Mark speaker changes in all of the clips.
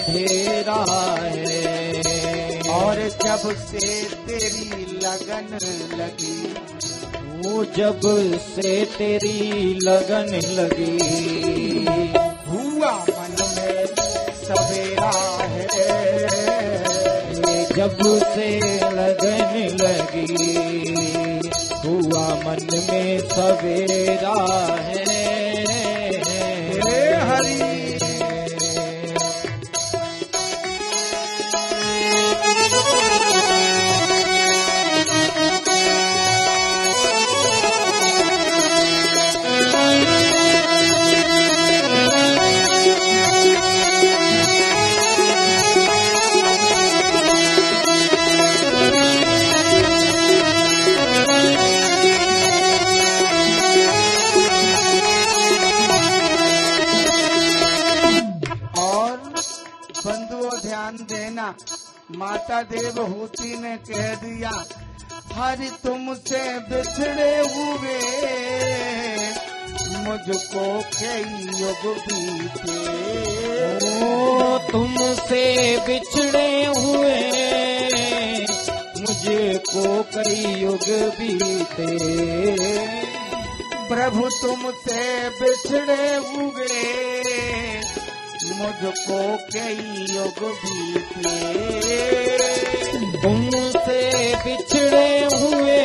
Speaker 1: अंधेरा है।
Speaker 2: और जब से तेरी लगन लगी,
Speaker 1: वो जब से तेरी लगन लगी,
Speaker 2: हुआ मन में सवेरा है।
Speaker 1: जब से लगन लगी, हुआ मन में सवेरा है।
Speaker 2: हे हरि देना। माता देवहूति ने कह दिया, हरि तुमसे बिछड़े हुए मुझको कई युग बीते।
Speaker 1: ओ तुमसे बिछड़े हुए मुझको कई युग बीते।
Speaker 2: प्रभु तुमसे बिछड़े हुए मुझको कई युग बीते।
Speaker 1: तुमसे बिछड़े हुए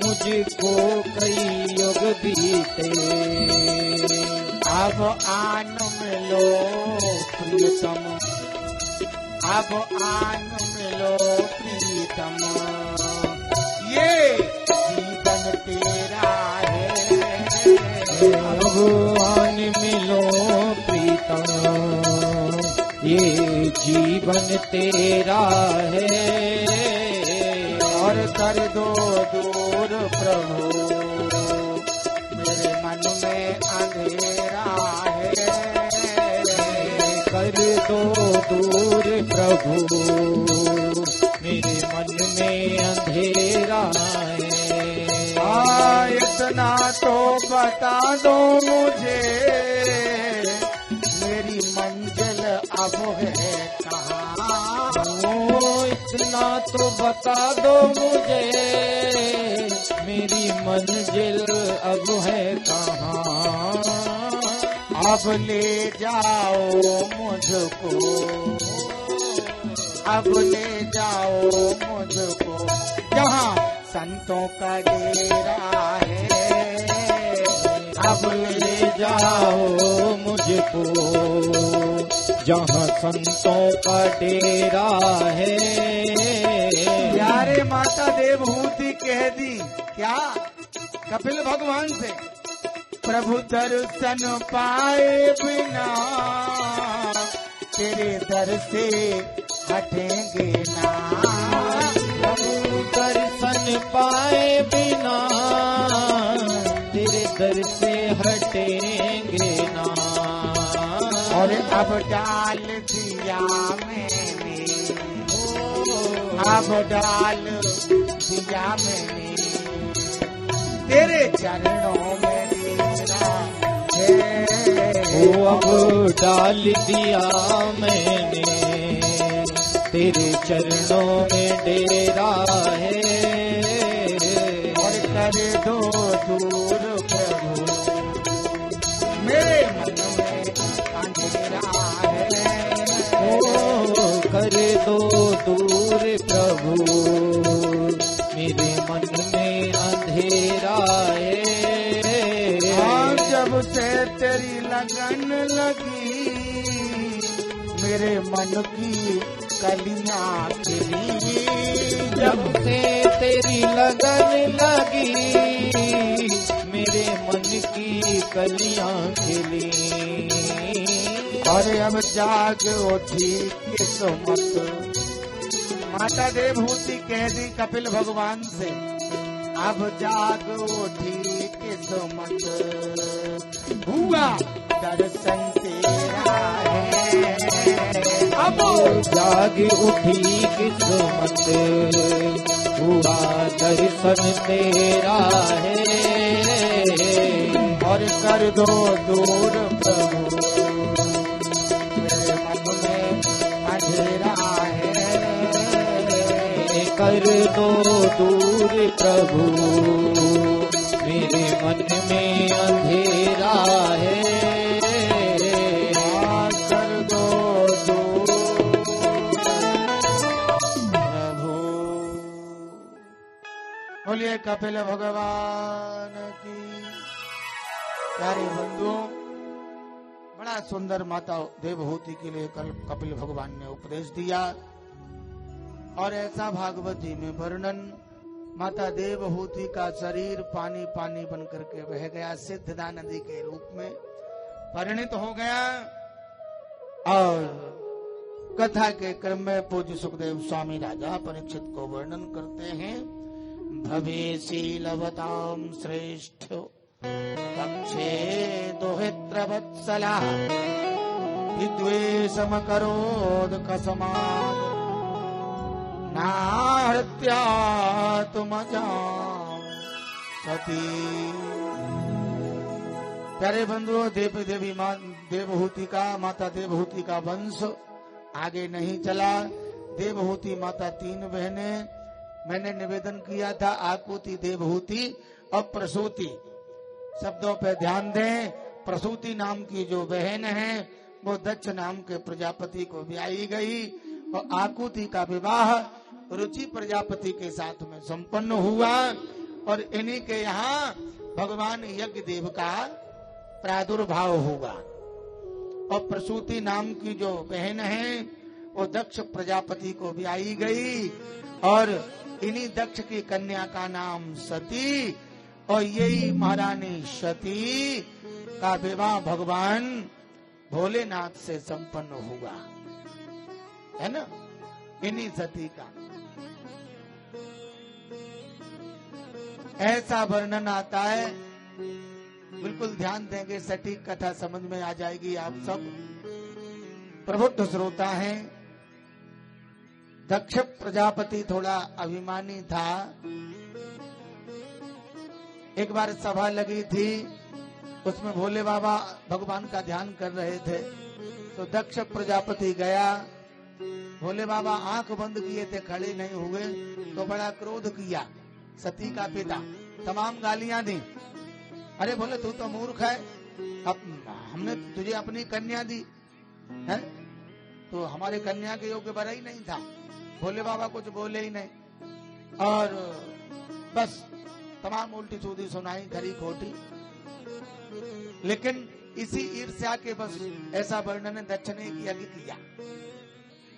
Speaker 1: मुझको कई युग बीते।
Speaker 2: अब आन मिलो प्रियतम, अब आन मिलो प्रीतम, ये जीवन तेरा है।
Speaker 1: अब आन मिलो प्रीतम, ये जीवन तेरा है।
Speaker 2: और कर दो दूर प्रभु मेरे मन में अंधेरा है।
Speaker 1: कर दो दूर प्रभु मेरे मन में अंधेरा है।
Speaker 2: इतना तो बता दो मुझे, मेरी मंजिल अब है कहाँ।
Speaker 1: ओ इतना तो बता दो मुझे, मेरी मंजिल अब है कहाँ।
Speaker 2: अब ले जाओ मुझको, अब ले जाओ मुझको जहाँ संतों का डेरा है।
Speaker 1: अब ले जाओ मुझको जहाँ संतों का डेरा है।
Speaker 2: प्यारे माता देवहूति कह दी क्या कपिल भगवान से, प्रभु दर्शन पाए बिना तेरे दर से हटेंगे ना।
Speaker 1: प्रभु दर्शन पाए बिना तेरे दर से हटेंगे ना।
Speaker 2: और अब डाल दिया मैंने, अब डाल दिया मैंने तेरे चरणों में डेरा है।
Speaker 1: ओ अब डाल दिया मैंने तेरे चरणों में डेरा है।
Speaker 2: और कर दो दूर प्रभु मेरे मन में अंधेरा है।
Speaker 1: ओ कर दो दूर प्रभु मेरे मन में अंधेरा है।
Speaker 2: जब से तेरी लगन लगी मेरे मन की कलियां खिली।
Speaker 1: जब से तेरी लगन लगी मेरे मन की कलियां खिली।
Speaker 2: और अब जाग उठी किस्मत, माता देवहूति कह दी कपिल भगवान से, अब जाग उठी किस्मत, हुआ दर्शन तेरा है।
Speaker 1: अब जाग उठी किस्मत, हुआ दर्शन तेरा है।
Speaker 2: और कर दो दूर प्रभु मेरे
Speaker 1: कर दो दूर प्रभु, मेरे मन में अंधेरा है।
Speaker 2: कर दो दूर प्रभु। बोलिए कपिल भगवान की। प्यारे बंधुओं, बड़ा सुंदर माता देवहूति के लिए कल कपिल भगवान ने उपदेश दिया। और ऐसा भागवत जी में वर्णन, माता देवहूति का शरीर पानी पानी बन करके बह गया, सिद्धदा नदी के रूप में परिणित हो गया। और कथा के क्रम में पूज्य सुखदेव स्वामी राजा परीक्षित को वर्णन करते हैं। भवेशीलवतां श्रेष्ठ कक्षे दोहित्र वत्सला, विद्वेषम करोद कसमान, नाहत्या तुम सती। प्यारे बंधुओं, देवी मां देवहूति का, माता देवहूति का वंश आगे नहीं चला। देवहूति माता 3 बहनें, मैंने निवेदन किया था आकुति, देवहूति और प्रसूति। शब्दों पे ध्यान दें। प्रसूति नाम की जो बहन है वो दक्ष नाम के प्रजापति को ब्याही गई, और आकुति का विवाह रुचि प्रजापति के साथ में संपन्न हुआ। और इन्हीं के यहाँ भगवान यज्ञ देव का प्रादुर्भाव हुआ। और प्रसूति नाम की जो बहन है वो दक्ष प्रजापति को ब्याही गई, और इन्हीं दक्ष की कन्या का नाम सती, और यही महारानी सती का विवाह भगवान भोलेनाथ से संपन्न हुआ, है ना, इन्हीं सती का। ऐसा वर्णन आता है, बिल्कुल ध्यान देंगे, सटीक कथा समझ में आ जाएगी। आप सब प्रबुद्ध श्रोता हैं। दक्ष प्रजापति थोड़ा अभिमानी था। एक बार सभा लगी थी, उसमें भोले बाबा भगवान का ध्यान कर रहे थे। तो दक्ष प्रजापति गया, भोले बाबा आंख बंद किए थे, खड़े नहीं हुए। तो बड़ा क्रोध किया सती का पिता, तमाम गालियां दी। अरे बोले तू तो मूर्ख है, अब हमने तुझे अपनी कन्या दी है, तो हमारे कन्या के योग्य बरा ही नहीं था। भोले बाबा कुछ बोले ही नहीं, और बस तमाम उल्टी सीधी सुनाई, खरी खोटी। लेकिन इसी ईर्ष्या के बस ऐसा वर्णन दक्ष ने एक यज्ञ किया।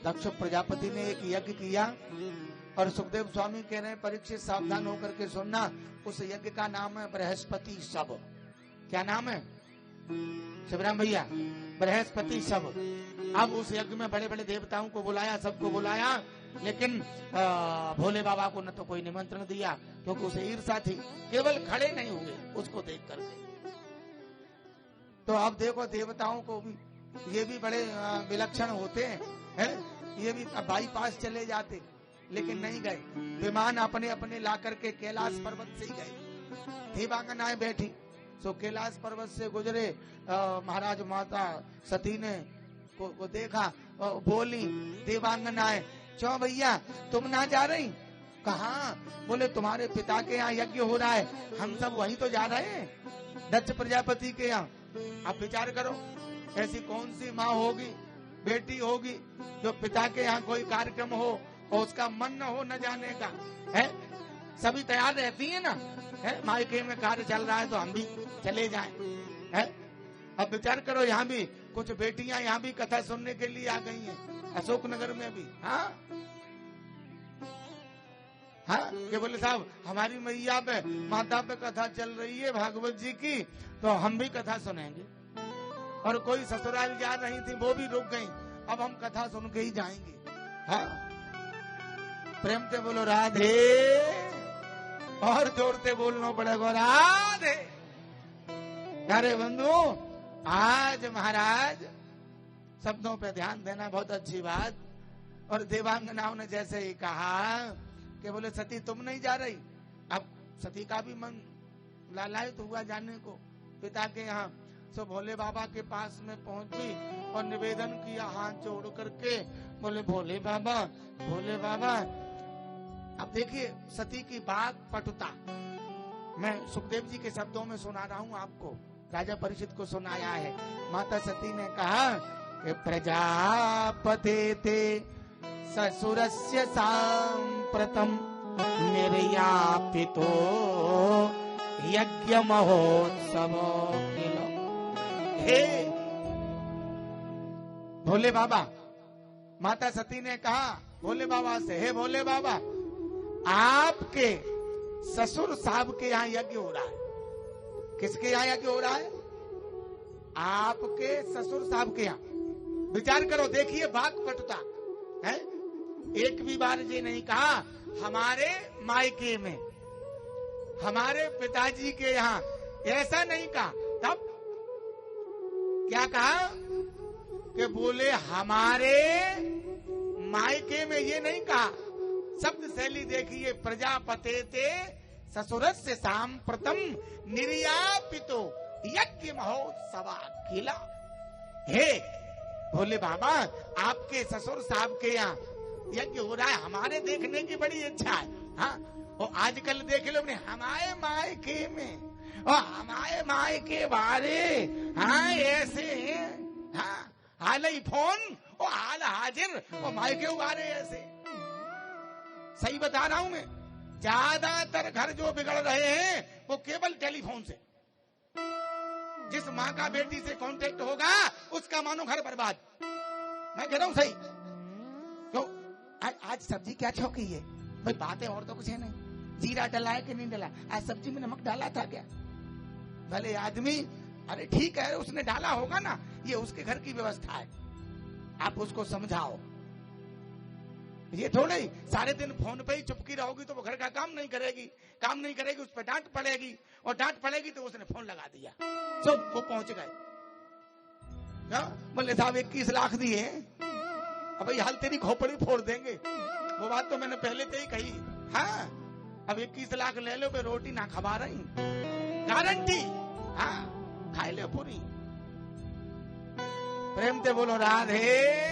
Speaker 2: दक्ष प्रजापति ने एक यज्ञ किया, और सुखदेव स्वामी कह रहे हैं परीक्षित सावधान होकर के सुनना, उस यज्ञ का नाम है बृहस्पति शब। क्या नाम है शिवराम भैया? बृहस्पति शब। अब उस यज्ञ में बड़े बड़े देवताओं को बुलाया, सबको बुलाया, लेकिन भोले बाबा को न तो कोई निमंत्रण दिया, क्योंकि उसे ईर्ष्या थी। केवल खड़े नहीं हुए उसको देख करके। तो अब देखो देवताओं को भी, ये भी बड़े विलक्षण होते हैं, ये भी बाईपास चले जाते, लेकिन नहीं गए। विमान अपने अपने ला करके कैलाश पर्वत से ही गए। देवांगनाएं बैठी, सो कैलाश पर्वत से गुजरे। महाराज माता सती ने को देखा, बोली देवांगनाएं, क्यों भैया तुम ना जा रही? कहा? बोले तुम्हारे पिता के यहाँ यज्ञ हो रहा है, हम सब वहीं तो जा रहे हैं, दक्ष प्रजापति के यहाँ। आप विचार करो, ऐसी कौन सी माँ होगी, बेटी होगी, जो पिता के यहाँ कोई कार्यक्रम हो और उसका मन न हो न जाने का है। सभी तैयार रहती है ना, है मायके में कार्य चल रहा है तो हम भी चले जाएं, है। अब विचार करो, यहाँ भी कुछ बेटियां यहाँ भी कथा सुनने के लिए आ गई हैं, अशोकनगर में भी। हाँ हाँ, ये बोले साहब हमारी मैया पे, माता पे कथा चल रही है भागवत जी की, तो हम भी कथा सुनेंगे। और कोई ससुराल जा रही थी, वो भी रुक गई, अब हम कथा सुन के ही जाएंगे। हाँ, प्रेम से बोलो राधे, और जोर से बोलना पड़ेगा राधे। अरे बंधु, आज महाराज शब्दों पे ध्यान देना बहुत अच्छी बात। और देवांगनाओं ने जैसे ही कहा कि बोले सती तुम नहीं जा रही, अब सती का भी मन लालायित हुआ जाने को पिता के यहाँ। सो भोले बाबा के पास में पहुंची और निवेदन किया हाथ जोड़ करके, बोले भोले बाबा अब देखिए सती की बात पटुता, मैं सुखदेव जी के शब्दों में सुना रहा हूं आपको, राजा परीक्षित को सुनाया है। माता सती ने कहा कि प्रजापते ते ससुरस्य सांप्रतम निर्यापितो यज्ञ महोत्सव। हे भोले बाबा, माता सती ने कहा भोले बाबा से, हे भोले बाबा, आपके ससुर साहब के यहाँ यज्ञ हो रहा है। किसके यहाँ यज्ञ हो रहा है? आपके ससुर साहब के यहाँ। विचार करो, देखिए बात पटुता है। एक भी बार ये नहीं कहा हमारे मायके में, हमारे पिताजी के यहाँ, ऐसा नहीं कहा। तब क्या कहा कि बोले हमारे मायके में, ये नहीं कहा। शब्द शैली देखिए, प्रजापते ते ससुरस्य सांप्रतम निर्यापितो यज्ञ महोत्सव किला। हे भोले बाबा, आपके ससुर साहब के यहाँ यज्ञ हो रहा है, हमारे देखने की बड़ी इच्छा है। हाँ, और आजकल देख लो अपने हमारे मायके में, और हमारे मायके बारे, हाँ ऐसे, हाँ हाल ही फोन और हाल हाजिर और मायके उगारे ऐसे। सही बता रहा हूं मैं, ज्यादातर घर जो बिगड़ रहे हैं वो केवल टेलीफोन से। जिस माँ का बेटी से कांटेक्ट होगा उसका मानो घर बर्बाद। मैं कह रहा हूं सही। तो आज सब्जी क्या छौकी है भाई? बातें और तो कुछ है नहीं। जीरा डला है कि नहीं डला? आज सब्जी में नमक डाला था क्या? भले आदमी, अरे ठीक है उसने डाला होगा ना, ये उसके घर की व्यवस्था है, आप उसको समझाओ। ये थोड़े ही सारे दिन फोन पे ही चुपकी रहोगी तो वो घर का काम नहीं करेगी, उस पर डांट पड़ेगी, और डांट पड़ेगी तो उसने फोन लगा दिया, सब वो पहुंच गए। बोले साहब 21 लाख दिए, अब भाई हाल तेरी खोपड़ी फोड़ देंगे। वो बात तो मैंने पहले से ही कही। हाँ, अब 21 लाख ले लो, पे रोटी ना खबा रही, गारंटी। हाँ, खाए लो पूरी। प्रेम से बोलो राधे।